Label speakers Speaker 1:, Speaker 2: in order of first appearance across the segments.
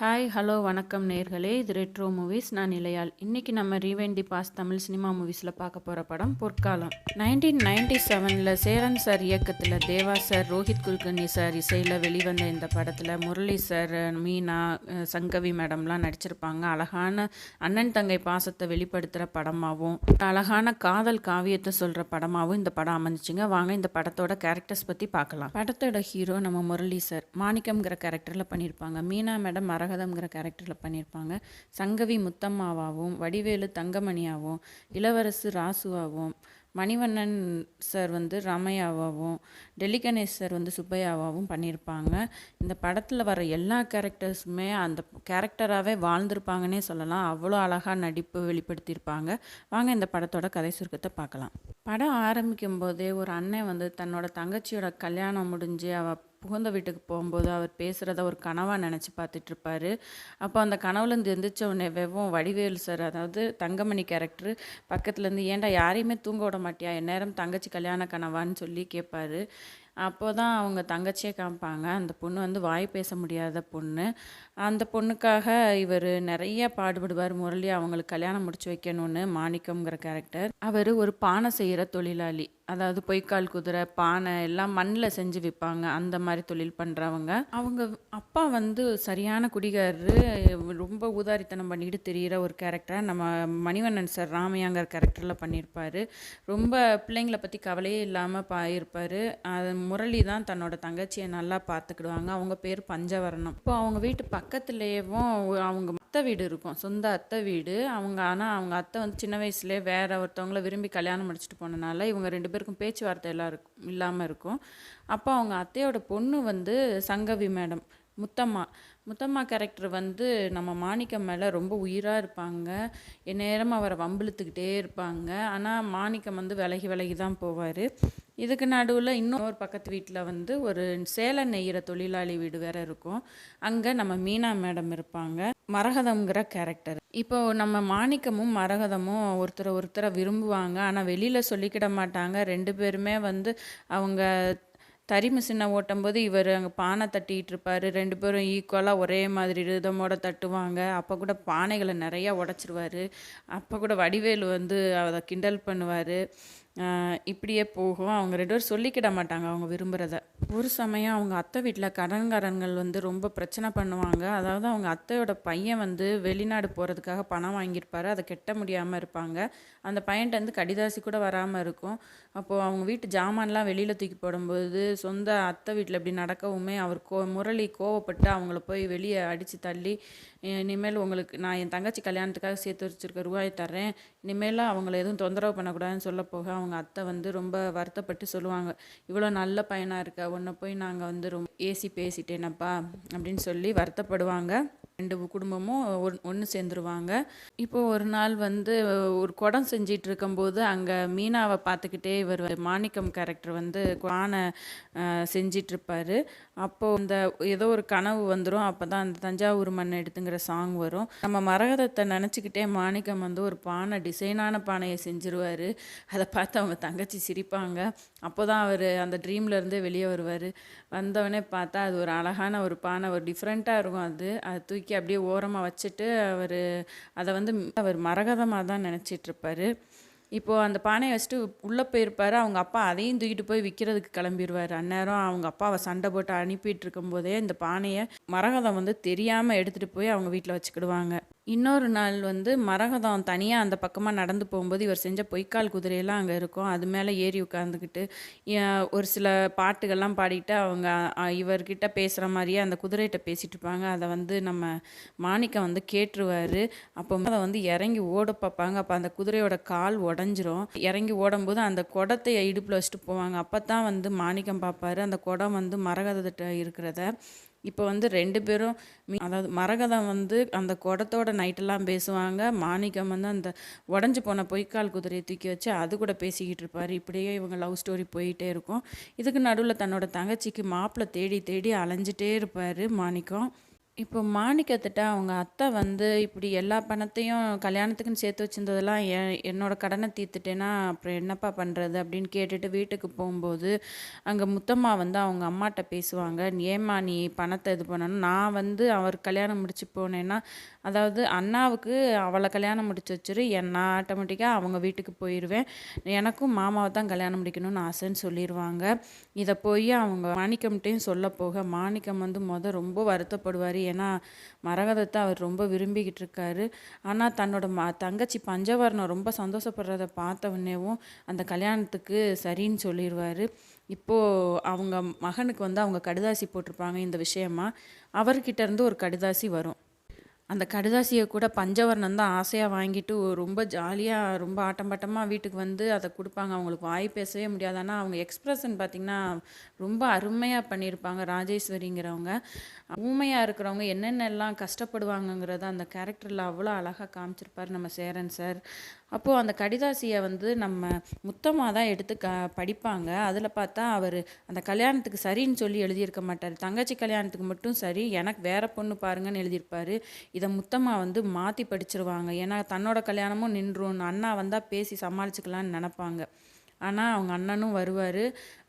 Speaker 1: Hi hello வணக்கம் நேர்களே, இது ரெட்ரோ மூவிஸ். நான் நிலையால். இன்றைக்கி நம்ம rewind the past Tamil cinema மூவிஸில் பார்க்க போகிற படம் பொற்காலம். 1997 சேரன் சார் இயக்கத்தில் தேவா சார், ரோஹித் குல்கர்னி சார் இசையில் வெளிவந்த இந்த படத்தில் முரளி சார், மீனா, சங்கவி மேடம்லாம் நடிச்சிருப்பாங்க. அழகான அண்ணன் தங்கை பாசத்தை வெளிப்படுத்துகிற படமாகவும் அழகான காதல் காவியத்தை சொல்கிற படமாகவும் இந்த படம் அமைஞ்சிச்சுங்க. வாங்க இந்த படத்தோட கேரக்டர்ஸ் பற்றி பார்க்கலாம். படத்தோட ஹீரோ நம்ம முரளி சார் மாணிக்கம்ங்கிற கேரக்டரில் பண்ணியிருப்பாங்க. மீனா மேடம் மரகதம்ங்கிற கேரக்டரில் பண்ணியிருப்பாங்க. சங்கவி முத்தம்மாவாகவும், வடிவேலு தங்கமணியாகவும், இளவரசு ராசுவாகவும், மணிவண்ணன் சார் ராமையாவாகவும், டெல்லி கணேஷ் சார் சுப்பையாவாகவும் பண்ணியிருப்பாங்க. இந்த படத்தில் வர எல்லா கேரக்டர்ஸுமே அந்த கேரக்டராகவே வாழ்ந்திருப்பாங்கன்னே சொல்லலாம். அவ்வளோ அழகாக நடிப்பு வெளிப்படுத்தியிருப்பாங்க. வாங்க இந்த படத்தோட கதை சுருக்கத்தை பார்க்கலாம். படம் ஆரம்பிக்கும் போதே ஒரு அண்ணன் தன்னோட தங்கச்சியோட கல்யாணம் முடிஞ்சு புகுந்த வீட்டுக்கு போகும்போது அவர் பேசுகிறத ஒரு கனவாக நினச்சி பார்த்துட்ருப்பாரு. அப்போ அந்த கனவுலேருந்து எந்திரிச்ச உடனே வடிவேலு சார், அதாவது தங்கமணி கேரக்டர், பக்கத்துலேருந்து ஏன்டா யாரையுமே தூங்க விட மாட்டியா, எந்நேரம் தங்கச்சி கல்யாண கனவான்னு சொல்லி கேட்பாரு. அப்போ தான் அவங்க தங்கச்சியை காமிப்பாங்க. அந்த பொண்ணு வாய் பேச முடியாத பொண்ணு. அந்த பொண்ணுக்காக இவர் நிறைய பாடுபடுவார். முரளி அவங்களுக்கு கல்யாணம் முடிச்சு வைக்கணும்னு. மாணிக்கம்ங்கிற கேரக்டர், அவர் ஒரு பானை செய்கிற தொழிலாளி. அதாவது பொய்க்கால் குதிரை, பானை எல்லாம் மண்ணில் செஞ்சு விற்பாங்க. அந்த மாதிரி தொழில் பண்ணுறவங்க. அவங்க அப்பா சரியான குடிகாரரு. ரொம்ப ஊதாரித்தனம் பண்ணிட்டு தெரிகிற ஒரு கேரக்டர் நம்ம மணிவண்ணன் சார் ராமையாங்கிற கேரக்டரில் பண்ணியிருப்பார். ரொம்ப பிள்ளைங்களை பற்றி கவலையே இல்லாமல் இருப்பார். முரளி தான் தன்னோட தங்கச்சியை நல்லா பார்த்துக்கிடுவாங்க. அவங்க பேர் பஞ்சவரணம். இப்போ அவங்க வீட்டு பக்கத்துலேயும் அவங்க அத்தை வீடு இருக்கும், சொந்த அத்தை வீடு. ஆனால் அவங்க அத்தை சின்ன வயசுலேயே வேற ஒருத்தவங்கள விரும்பி கல்யாணம் முடிச்சுட்டு போனனால இவங்க ரெண்டு பேருக்கும் பேச்சுவார்த்தை எல்லாம் இல்லாமல் இருக்கும். அப்போ அவங்க அத்தையோட பொண்ணு சங்கவி மேடம், முத்தம்மா கேரக்டர் நம்ம மாணிக்கம் மேலே ரொம்ப உயிராக இருப்பாங்க. எந்நேரம் அவரை வம்பிழுத்துக்கிட்டே இருப்பாங்க. ஆனால் மாணிக்கம் விலகி விலகி தான் போவார். இதுக்கு நடுவில் இன்னொரு பக்கத்து வீட்டில் ஒரு சேலை நெய்கிற தொழிலாளி வீடு வேற இருக்கும். அங்கே நம்ம மீனா மேடம் இருப்பாங்க. மரகதம்ங்கிற கேரக்டர். இப்போ நம்ம மாணிக்கமும் மரகதமும் ஒருத்தரை விரும்புவாங்க. ஆனால் வெளியில் சொல்லிக்கிட மாட்டாங்க. ரெண்டு பேருமே அவங்க தறி மிஷினை ஓட்டும்போது இவர் அங்கே பானை தட்டிகிட்டு இருப்பார். ரெண்டு பேரும் ஈக்குவலாக ஒரே மாதிரி ரிதமோட தட்டுவாங்க. அப்போ கூட பானைகளை நிறையா உடச்சிருவார். அப்போ கூட வடிவேலு அதை கிண்டல் பண்ணுவார். இப்படியே போகும். அவங்க ரெண்டு பேரும் சொல்லிக்கிட மாட்டாங்க அவங்க விரும்புகிறத. ஒரு சமயம் அவங்க அத்தை வீட்டில் கடன்காரங்கள் ரொம்ப பிரச்சனை பண்ணுவாங்க. அதாவது அவங்க அத்தையோட பையன் வெளிநாடு போகிறதுக்காக பணம் வாங்கியிருப்பாரு. அதை கெட்ட முடியாமல் இருப்பாங்க. அந்த பையன்ட்டு கடிதாசி கூட வராமல் இருக்கும். அப்போது அவங்க வீட்டு ஜாமான்லாம் வெளியில் தூக்கி போடும்போது சொந்த அத்தை வீட்டில் இப்படி நடக்கவுமே அவர் முரளி கோவப்பட்டு அவங்கள போய் வெளியே அடித்து தள்ளி, இனிமேல் உங்களுக்கு நான் என் தங்கச்சி கல்யாணத்துக்காக சேர்த்து வச்சுருக்க ரூபாய் தர்றேன், இனிமேல் அவங்கள எதுவும் தொந்தரவு பண்ணக்கூடாதுன்னு சொல்ல போக அவங்க அத்தை ரொம்ப வருத்தப்பட்டு சொல்லுவாங்க, இவ்வளோ நல்ல பையனாக இருக்க, உன்னை போய் நாங்கள் ரொம்ப ஏசி பேசிட்டேனப்பா அப்படின்னு சொல்லி வருத்தப்படுவாங்க. ரெண்டு குடும்பமும் ஒன்று சேர்ந்துருவாங்க. இப்போது ஒரு நாள் ஒரு குடம் செஞ்சிட்டு இருக்கும்போது அங்கே மீனாவை பார்த்துக்கிட்டே இவர் மாணிக்கம் கேரக்டர் பானை செஞ்சிட்ருப்பார். அப்போது ஏதோ ஒரு கனவு வந்துடும். அப்போ தான் அந்த தஞ்சாவூர் மண் எடுத்துங்கிற சாங் வரும். நம்ம மரகதத்தை நினச்சிக்கிட்டே மாணிக்கம் ஒரு பானை, டிசைனான பானையை செஞ்சுருவார். அதை பார்த்து அவங்க தங்கச்சி சிரிப்பாங்க. அப்போ தான் அவர் அந்த ட்ரீம்லேருந்தே வெளியே வருவார். வந்தவொடனே பார்த்தா அது ஒரு அழகான ஒரு பானை, ஒரு டிஃப்ரெண்ட்டாக இருக்கும். அதை தூக்கி அப்படியே ஓரமாக வச்சுட்டு அதை அவர் மரகதமாக தான் நினச்சிட்ருப்பார். இப்போது அந்த பானையை வச்சுட்டு உள்ளே போயிருப்பார். அவங்க அப்பா அதையும் தூக்கிட்டு போய் விற்கிறதுக்கு கிளம்பிடுவார். அந்நேரம் அவங்க அப்பாவை சண்டை போட்டு அனுப்பிட்டு இருக்கும்போதே இந்த பானையை மரகதம் தெரியாமல் எடுத்துகிட்டு போய் அவங்க வீட்டில் வச்சுக்கிடுவாங்க. இன்னொரு நாள் மரகதம் தனியாக அந்த பக்கமாக நடந்து போகும்போது இவர் செஞ்ச பொய்க்கால் குதிரையெல்லாம் அங்கே இருக்கும். அது மேலே ஏறி உட்காந்துக்கிட்டு ஒரு சில பாட்டுகள்லாம் பாடிட்டு அவங்க இவர்கிட்ட பேசுகிற மாதிரியே அந்த குதிரைகிட்ட பேசிகிட்டு இருப்பாங்க. அதை நம்ம மாணிக்கம் கேட்டுருவார். அப்போ அதை இறங்கி ஓட பார்ப்பாங்க. அப்போ அந்த குதிரையோட கால் உடஞ்சிரும். இறங்கி ஓடும்போது அந்த குடத்தை இடுப்பில் வச்சுட்டு போவாங்க. அப்போ தான் மாணிக்கம் பார்ப்பாரு அந்த குடம் மரகதத்தை இருக்கிறத. இப்போ ரெண்டு பேரும் அதாவது மரகதம் அந்த குடத்தோட நைட்டெல்லாம் பேசுவாங்க. மாணிக்கம் அந்த உடஞ்சி போன பொய்க்கால் குதிரையை தூக்கி வச்சு அது கூட பேசிக்கிட்டு இருப்பார். இப்படியே இவங்க லவ் ஸ்டோரி போயிட்டே இருக்கும். இதுக்கு நடுவில் தன்னோட தங்கச்சிக்கு மாப்பிள்ளை தேடி தேடி அலைஞ்சிட்டே இருப்பார் மாணிக்கம். இப்போ மாணிக்கத்திட்ட அவங்க அத்தை வந்து இப்படி எல்லா பணத்தையும் கல்யாணத்துக்குன்னு சேர்த்து வச்சிருந்ததெல்லாம் என்னோட கடனை தீர்த்துட்டேன்னா அப்புறம் என்னப்பா பண்ணுறது அப்படின்னு கேட்டுட்டு வீட்டுக்கு போகும்போது அங்கே முத்தம்மா வந்து அவங்க அம்மாட்ட பேசுவாங்க. ஏம்மா நீ பணத்தை இது பண்ணணும், நான் வந்து அவர் கல்யாணம் முடிச்சு போனேன்னா அதாவது அண்ணாவுக்கு அவளை கல்யாணம் முடிச்சு வச்சிரு, நான் ஆட்டோமேட்டிக்காக அவங்க வீட்டுக்கு போயிடுவேன், எனக்கும் மாமாவை தான் கல்யாணம் முடிக்கணும்னு ஆசைன்னு சொல்லிடுவாங்க. இதை போய் அவங்க மாணிக்கம்கிட்டையும் சொல்ல போக மாணிக்கம் வந்து ரொம்ப வருத்தப்படுவார். ஏன்னா மரகதத்தை அவர் ரொம்ப விரும்பிக்கிட்டு இருக்காரு. ஆனால் தன்னோட தங்கச்சி பஞ்சவர்ணம் ரொம்ப சந்தோஷப்படுறத பார்த்த உடனேவும் அந்த கல்யாணத்துக்கு சரின்னு சொல்லிடுவார். இப்போது அவங்க மகனுக்கு வந்து அவங்க கடிதாசி போட்டிருப்பாங்க இந்த விஷயமா. அவர்கிட்ட இருந்து ஒரு கடிதாசி வரும். அந்த கடிதாசியை கூட பஞ்சவர்ணம் தான் ஆசையாக வாங்கிட்டு ரொம்ப ஜாலியாக ரொம்ப ஆட்டம் பாட்டமாக வீட்டுக்கு வந்து அதை கொடுப்பாங்க. அவங்களுக்கு வாய் பேசவே முடியாது. ஆனால் அவங்க எக்ஸ்பிரஷன் பார்த்திங்கன்னா ரொம்ப அருமையாக பண்ணியிருப்பாங்க ராஜேஸ்வரிங்கிறவங்க. ஊமையாக இருக்கிறவங்க என்னென்னலாம் கஷ்டப்படுவாங்கங்கிறத அந்த கேரக்டரில் அவ்வளோ அழகாக காமிச்சிருப்பார் நம்ம சேரன் சார். அப்போது அந்த கடிதாசியை வந்து நம்ம முத்தமாக தான் எடுத்து படிப்பாங்க. அதில் பார்த்தா அவர் அந்த கல்யாணத்துக்கு சரின்னு சொல்லி எழுதியிருக்க மாட்டார். தங்கச்சி கல்யாணத்துக்கு மட்டும் சரி, எனக்கு வேற பொண்ணு பாருங்கன்னு எழுதியிருப்பார். இதை முத்தம்மா வந்து மாற்றி படிச்சிருவாங்க. ஏன்னா தன்னோட கல்யாணமும் நின்றும், அண்ணா வந்தால் பேசி சமாளிச்சுக்கலான்னு நினப்பாங்க. ஆனால் அவங்க அண்ணனும் வருவார்.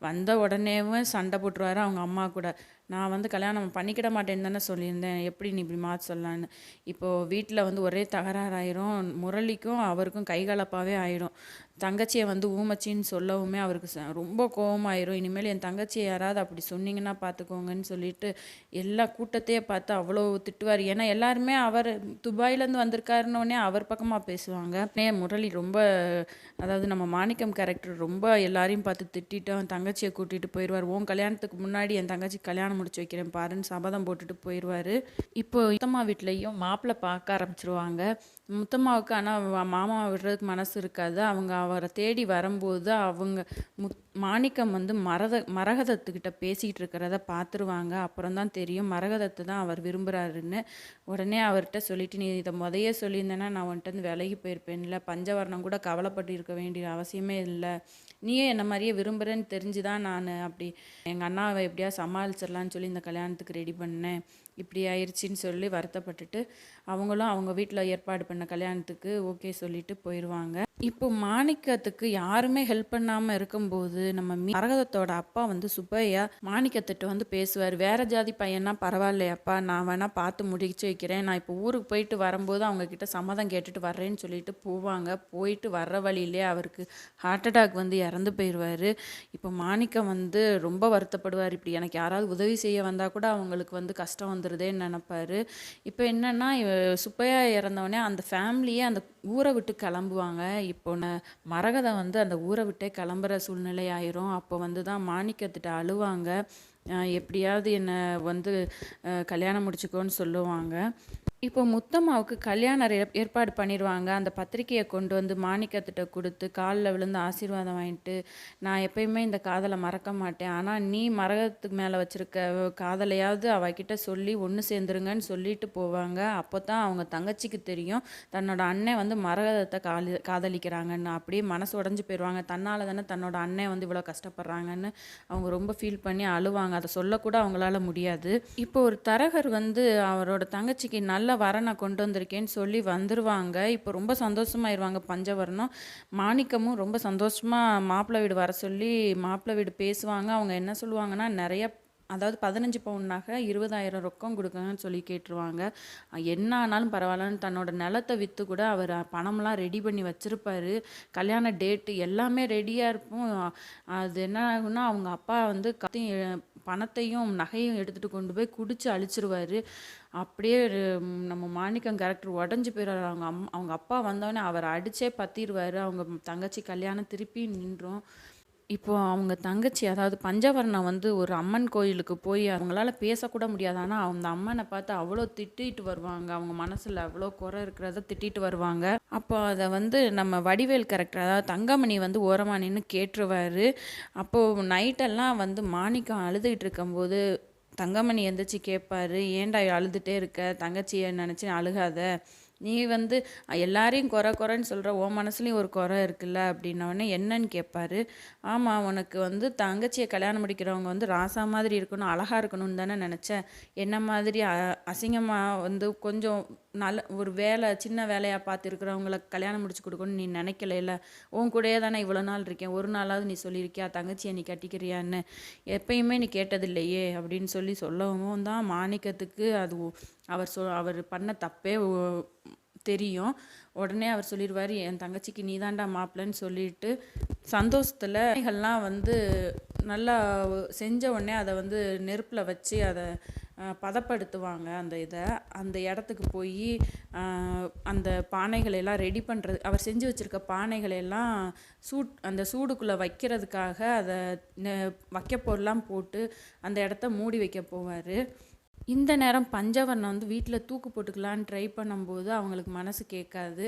Speaker 1: வந்த உடனேவும் சண்டை போட்டுருவார் அவங்க அம்மா கூட. நான் வந்து கல்யாணம் பண்ணிக்கிட மாட்டேன்னு தானே சொல்லியிருந்தேன், எப்படி நீ இப்படி மாற்ற சொல்லலான்னு. இப்போது வீட்டில் வந்து ஒரே தகராறாயிரும். முரளிக்கும் அவருக்கும் கைகலப்பாகவே ஆயிடும். தங்கச்சியை வந்து ஊமச்சின்னு சொல்லவுமே அவருக்கு ரொம்ப கோபமாயிரும். இனிமேல் என் தங்கச்சியை யாராவது அப்படி சொன்னீங்கன்னா பார்த்துக்கோங்கன்னு சொல்லிட்டு எல்லா கூட்டத்தையே பார்த்து அவ்வளோ திட்டுவார். ஏன்னா எல்லாருமே அவர் துபாயிலேருந்து வந்திருக்காருன்னொடனே அவர் பக்கமாக பேசுவாங்க. முரளி ரொம்ப, அதாவது நம்ம மாணிக்கம் கேரக்டர் ரொம்ப எல்லாரையும் பார்த்து திட்டிட்டு அவன் தங்கச்சியை கூட்டிகிட்டு போயிடுவார். உன் கல்யாணத்துக்கு முன்னாடி என் தங்கச்சி கல்யாணம் முடிச்சு வைக்கிறேன் பாருன்னு சபதம் போட்டுட்டு போயிடுவார். இப்போ முத்தம்மா வீட்லேயும் மாப்பிள்ளை பார்க்க ஆரம்பிச்சிருவாங்க. முத்தம்மாவுக்கு ஆனால் மாமாவை விடுறதுக்கு மனசு இருக்காது. அவங்க அவரை தேடி வரும்போது அவங்க மாணிக்கம் வந்து மரகதத்துக்கிட்ட பேசிகிட்டு இருக்கிறத பார்த்துருவாங்க. அப்புறம் தான் தெரியும் மரகதத்தை தான் அவர் விரும்புகிறாருன்னு. உடனே அவர்கிட்ட சொல்லிட்டு, நீ இதை முதையே சொல்லியிருந்தேன்னா நான் வந்துட்டு வந்து விலகி போயிருப்பேன்ல, பஞ்சவர்ணம் கூட கவலைப்பட்டு இருக்க வேண்டிய அவசியமே இல்லை, நீயே என்ன மாதிரியே விரும்புகிறேன்னு தெரிஞ்சு தான் நான் அப்படி எங்கள் அண்ணாவை எப்படியா சமாளிச்சிடலான்னு சொல்லி இந்த கல்யாணத்துக்கு ரெடி பண்ணேன், இப்படி ஆயிடுச்சின்னு சொல்லி வருத்தப்பட்டுட்டு அவங்களும் அவங்க வீட்டில் ஏற்பாடு பண்ண கல்யாணத்துக்கு ஓகே சொல்லிட்டு போயிடுவாங்க. இப்போ மாணிக்கத்துக்கு யாருமே ஹெல்ப் பண்ணாமல் இருக்கும்போது நம்ம மரகதத்தோட அப்பா வந்து சுப்பையா மாணிக்கத்திட்ட வந்து பேசுவார். வேற ஜாதி பையனா பரவாயில்லையாப்பா, நான் வேணா பார்த்து முடிச்சு வைக்கிறேன், நான் இப்போ ஊருக்கு போயிட்டு வரும்போது அவங்க கிட்ட சம்மதம் கேட்டுட்டு வர்றேன்னு சொல்லிட்டு போவாங்க. போயிட்டு வர்ற வழியிலே அவருக்கு ஹார்ட் அட்டாக் வந்து இறந்து போயிடுவார். இப்போ மாணிக்கம் வந்து ரொம்ப வருத்தப்படுவார். இப்படி எனக்கு யாராவது உதவி செய்ய வந்தால் கூட அவங்களுக்கு வந்து கஷ்டம் வந்துடுதேன்னு நினப்பார். இப்போ என்னென்னா சுப்பையா இறந்தவொடனே அந்த ஃபேமிலியே அந்த ஊரை விட்டு கிளம்புவாங்க. இப்போ மரகதம் வந்து அந்த ஊரை விட்டே கிளம்புற சூழ்நிலை ஆயிரும். அப்போ வந்து தான் மாணிக்கத்திட்ட அழுவாங்க. எப்படியாவது என்னை வந்து கல்யாணம் முடிச்சுக்கோன்னு சொல்லுவாங்க. இப்போ முத்தம்மாவுக்கு கல்யாணம் ஏற்பாடு பண்ணிடுவாங்க. அந்த பத்திரிக்கையை கொண்டு வந்து மாணிக்கத்திட்ட கொடுத்து காலில் விழுந்து ஆசீர்வாதம் வாங்கிட்டு, நான் எப்பயுமே இந்த காதலை மறக்க மாட்டேன், ஆனால் நீ மரகத்துக்கு மேலே வச்சுருக்க காதலையாவது அவகிட்ட சொல்லி ஒன்று சேர்ந்துருங்கன்னு சொல்லிட்டு போவாங்க. அப்போ தான் அவங்க தங்கச்சிக்கு தெரியும் தன்னோட அண்ணன் வந்து மரகதத்தை காதலிக்கிறாங்கன்னு. அப்படியே மனசு உடஞ்சி போயிடுவாங்க. தன்னால் தானே தன்னோட அண்ணன் வந்து இவ்வளோ கஷ்டப்படுறாங்கன்னு அவங்க ரொம்ப ஃபீல் பண்ணி அழுவாங்க. அதை சொல்லக்கூட அவங்களால முடியாது. இப்போ ஒரு தரகர் வந்து அவரோட தங்கச்சிக்கு நல்ல வரனை கொண்டு வந்திருக்கேன்னு சொல்லி வந்துருவாங்க. இப்போ ரொம்ப சந்தோஷமாயிருவாங்க பஞ்சவர்ணம். மாணிக்கமும் ரொம்ப சந்தோஷமாக மாப்பிள்ளை வீடு வர சொல்லி மாப்பிள்ளை வீடு பேசுவாங்க. அவங்க என்ன சொல்லுவாங்கன்னா, நிறைய, அதாவது 15 பவுன் நகை 20,000 ரொக்கம் கொடுக்கணும்னு சொல்லி கேட்டுருவாங்க. என்ன ஆனாலும் பரவாயில்லன்னு தன்னோட நிலத்தை விற்று கூட அவர் பணம்லாம் ரெடி பண்ணி வச்சுருப்பார். கல்யாண டேட்டு எல்லாமே ரெடியாக இருக்கும். அது என்ன ஆகுன்னா அவங்க அப்பா வந்து பணத்தையும் நகையும் எடுத்துகிட்டு கொண்டு போய் குடிச்சு அழிச்சிருவார். அப்படியே நம்ம மாணிக்கம் கேரக்டர் உடஞ்சி போயிடுவார். அவங்க அப்பா வந்தோடனே அவர் அடித்தே பற்றிடுவார். அவங்க தங்கச்சி கல்யாணம் திருப்பி நின்றும். இப்போது அவங்க தங்கச்சி, அதாவது பஞ்சவர்ணம் வந்து ஒரு அம்மன் கோயிலுக்கு போய் அவங்களால பேசக்கூட முடியாது. ஆனால் அந்த அம்மனை பார்த்து அவ்வளோ திட்டிட்டு வருவாங்க. அவங்க மனசில் அவ்வளோ குறை இருக்கிறத திட்டிட்டு வருவாங்க. அப்போ அதை வந்து நம்ம வடிவேல் கேரக்டர், அதாவது தங்கமணி வந்து ஓரமாக நின்று கேட்டுருவார். அப்போது நைட்டெல்லாம் வந்து மாணிக்கம் அழுதுகிட்டு இருக்கும்போது தங்கமணி எந்திரிச்சு கேட்பாரு, ஏன்டா அழுதுகிட்டே இருக்க, தங்கச்சியை நினச்சி அழுகாத, நீ வந்து எல்லாரையும் குறைன்னு சொல்கிற, உன் மனசுலேயும் ஒரு குறை இருக்குல்ல அப்படின்னோடனே என்னன்னு கேட்பாரு. ஆமாம், உனக்கு வந்து தங்கச்சியை கல்யாணம் முடிக்கிறவங்க வந்து ராசா மாதிரி இருக்கணும், அழகாக இருக்கணும்னு தானே நினச்சேன். என்ன மாதிரி அசிங்கமாக வந்து கொஞ்சம் நல்ல ஒரு வேலை, சின்ன வேலையாக பார்த்து இருக்கிறவங்கள கல்யாணம் முடிச்சு கொடுக்கணும்னு நீ நினைக்கல. உன் கூடயே தானே இவ்வளோ நாள் இருக்கேன், ஒரு நாளாவது நீ சொல்லியிருக்கியா தங்கச்சியை நீ கட்டிக்கிறியான்னு? எப்பயுமே நீ கேட்டதில்லையே அப்படின்னு சொல்லவும் தான் மாணிக்கத்துக்கு அது அவர் பண்ண தப்பே தெரியும். உடனே அவர் சொல்லிடுவார், என் தங்கச்சிக்கு நீ தாண்டா மாப்பிள்ளைன்னு சொல்லிட்டு சந்தோஷத்தில் எல்லாம் வந்து நல்லா செஞ்ச உடனே அதை வந்து நெருப்பில் வச்சு அதை பதப்படுத்துவாங்க. அந்த இடத்துக்கு போய் அந்த பானைகளெல்லாம் ரெடி பண்ணுறது, அவர் செஞ்சு வச்சுருக்க பானைகளெல்லாம் அந்த சூடுக்குள்ளே வைக்கிறதுக்காக அதை வைக்கப்பொருள்லாம் போட்டு அந்த இடத்த மூடி வைக்க போவார். இந்த நேரம் பஞ்சவர்ணம் வந்து வீட்டில் தூக்கு போட்டுக்கலான்னு ட்ரை பண்ணும்போது அவங்களுக்கு மனசு கேட்காது.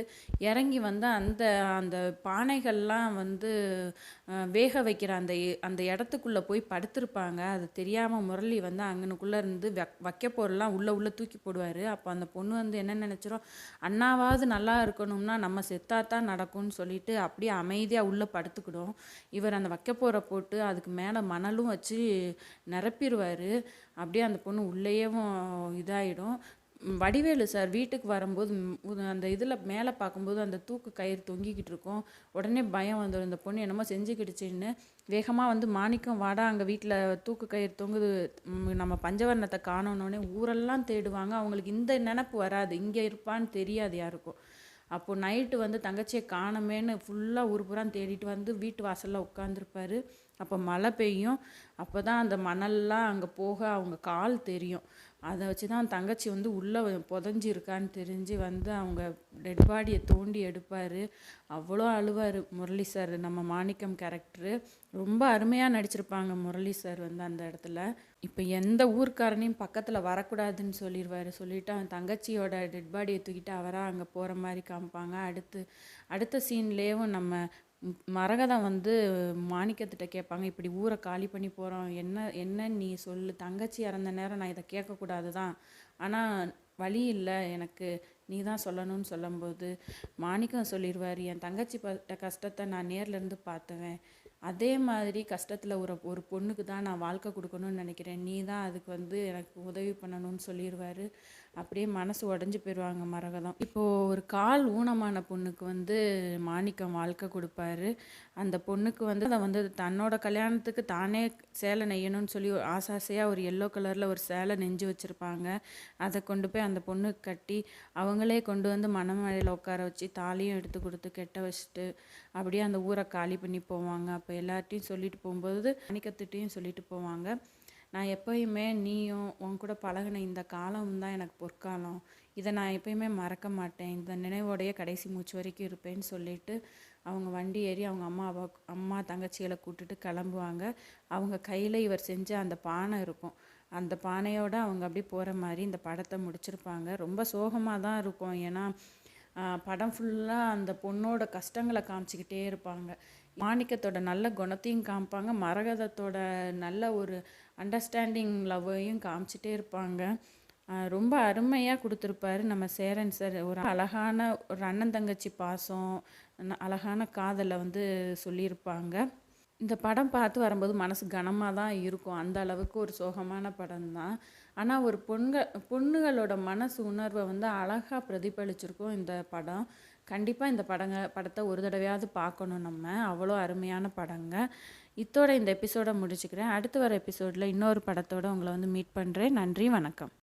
Speaker 1: இறங்கி வந்து அந்த அந்த பானைகள்லாம் வந்து வேக வைக்கிற அந்த இடத்துக்குள்ளே போய் படுத்திருப்பாங்க. அது தெரியாமல் முரளி வந்து அங்கனுக்குள்ளே இருந்து வைக்க பொருள்லாம் உள்ளே தூக்கி போடுவார். அப்போ அந்த பொண்ணு வந்து என்ன நினச்சிரும், அண்ணாவாவது நல்லா இருக்கணும்னா நம்ம செத்தாத்தான் நடக்கும்னு சொல்லிட்டு அப்படியே அமைதியாக உள்ளே படுத்துக்கிடும். இவர் அந்த வைக்க போகிற போட்டு அதுக்கு மேலே மணலும் வச்சு நிரப்பிடுவார். அப்படியே அந்த பொண்ணு உள்ளேயேவும் இதாகிடும். வடிவேலு சார் வீட்டுக்கு வரும்போது அந்த இதில் மேலே பார்க்கும்போது அந்த தூக்கு கயிறு தொங்கிக்கிட்டு இருக்கும். உடனே பயம் வந்துடும், இந்த பொண்ணு என்னமோ செஞ்சுக்கிடுச்சின்னு. வேகமாக வந்து மாணிக்கம் வாடா, அங்கே வீட்டில் தூக்கு கயிறு தொங்குது, நம்ம பஞ்சவர்ணத்தை காணோன்னே ஊரெல்லாம் தேடுவாங்க. அவங்களுக்கு இந்த நினப்பு வராது, இங்கே இருப்பான்னு தெரியாது யாருக்கும். அப்போது நைட்டு வந்து தங்கச்சியை காணமேன்னு ஃபுல்லாக ஊர் பூரா தேடிட்டு வந்து வீட்டு வாசலில் உட்காந்துருப்பாரு. அப்போ மழை பெய்யும். அப்போ தான் அந்த மணல்லாம் அங்கே போக அவங்க கால் தெரியும். அதை வச்சு தான் தங்கச்சி வந்து உள்ளே புதஞ்சி இருக்கான்னு தெரிஞ்சு வந்து அவங்க டெட் பாடியை தோண்டி எடுப்பார். அவ்வளோ அழுவார் முரளி சார். நம்ம மாணிக்கம் கேரக்டரு ரொம்ப அருமையாக நடிச்சிருப்பாங்க முரளி சார் வந்து அந்த இடத்துல. இப்போ எந்த ஊர்க்காரனையும் பக்கத்தில் வரக்கூடாதுன்னு சொல்லிட்டு அவன் தங்கச்சியோட டெட் பாடியை தூக்கிட்டு அவராக அங்கே போகிற மாதிரி காமிப்பாங்க. அடுத்த சீன்லேயும் நம்ம மரகதம் வந்து மாணிக்கத்திட்ட கேட்பாங்க, இப்படி ஊரை காலி பண்ணி போகிறோம், என்ன நீ சொல்லு, தங்கச்சி இறந்த நேரம் நான் இதை கேட்கக்கூடாது தான், ஆனால் வழி இல்லை எனக்கு, நீ தான் சொல்லணும்னு சொல்லும்போது மாணிக்கம் சொல்லிடுவார், என் தங்கச்சி பட்ட கஷ்டத்தை நான் நேர்லேருந்து பார்த்துவேன், அதே மாதிரி கஷ்டத்தில் ஒரு பொண்ணுக்கு தான் நான் வாழ்க்கை கொடுக்கணும்னு நினைக்கிறேன், நீ தான் அதுக்கு வந்து எனக்கு உதவி பண்ணணும்னு சொல்லிடுவார். அப்படியே மனசு உடஞ்சி போயிடுவாங்க மரகதம். இப்போது ஒரு கால் ஊனமான பொண்ணுக்கு வந்து மாணிக்கம் வாழ்க்கை கொடுப்பாரு. அந்த பொண்ணுக்கு வந்து அதை வந்து தன்னோட கல்யாணத்துக்கு தானே சேலை நெய்யணும்னு சொல்லி ஆசாசையாக ஒரு எல்லோ கலரில் ஒரு சேலை நெஞ்சு வச்சுருப்பாங்க. அதை கொண்டு போய் அந்த பொண்ணுக்கு கட்டி அவங்களே கொண்டு வந்து மணமேடையில் உட்கார வச்சு தாலியும் எடுத்து கொடுத்து கெட்ட வச்சுட்டு அப்படியே அந்த ஊரை காலி பண்ணி போவாங்க. அப்போ எல்லார்ட்டையும் சொல்லிட்டு போகும்போது மாணிக்கத்திட்டையும் சொல்லிட்டு போவாங்க, நான் எப்போயுமே நீயும் உன் கூட பழகின இந்த காலம் தான் எனக்கு பொற்காலம், இதை நான் எப்பயுமே மறக்க மாட்டேன், இந்த நினைவோடைய கடைசி மூச்சு வரைக்கும் இருப்பேன்னு சொல்லிட்டு அவங்க வண்டி ஏறி அவங்க அம்மா தங்கச்சிகளை கூப்பிட்டுட்டு கிளம்புவாங்க. அவங்க கையில் இவர் செஞ்ச அந்த பானை இருக்கும், அந்த பானையோடு அவங்க அப்படி போகிற மாதிரி இந்த படத்தை முடிச்சிருப்பாங்க. ரொம்ப சோகமாக தான் இருக்கும், ஏன்னா படம் ஃபுல்லாக அந்த பொண்ணோட கஷ்டங்களை காமிச்சிக்கிட்டே இருப்பாங்க. மாணிக்கத்தோட நல்ல குணத்தையும் காமிப்பாங்க, மரகதத்தோட நல்ல ஒரு அண்டர்ஸ்டாண்டிங் லவ்வையும் காமிச்சிட்டே இருப்பாங்க. ரொம்ப அருமையாக கொடுத்துருப்பாரு நம்ம சேரன் சார். ஒரு அழகான ஒரு அண்ணன் தங்கச்சி பாசம், அழகான காதலை வந்து சொல்லியிருப்பாங்க. இந்த படம் பார்த்து வரும்போது மனசு கனமாக தான் இருக்கும், அந்த அளவுக்கு ஒரு சோகமான படம் தான். ஆனால் ஒரு பொண்ணுகளோட மனசு உணர்வை வந்து அழகாக பிரதிபலிச்சிருக்கும் இந்த படம். கண்டிப்பாக இந்த படத்தை ஒரு தடவையாவது பார்க்கணும் நம்ம, அவ்வளோ அருமையான படங்க. இத்தோட இந்த எபிசோடை முடிச்சுக்கிறேன். அடுத்து வர எபிசோடில் இன்னொரு படத்தோடு உங்களை வந்து மீட் பண்ணுறேன். நன்றி, வணக்கம்.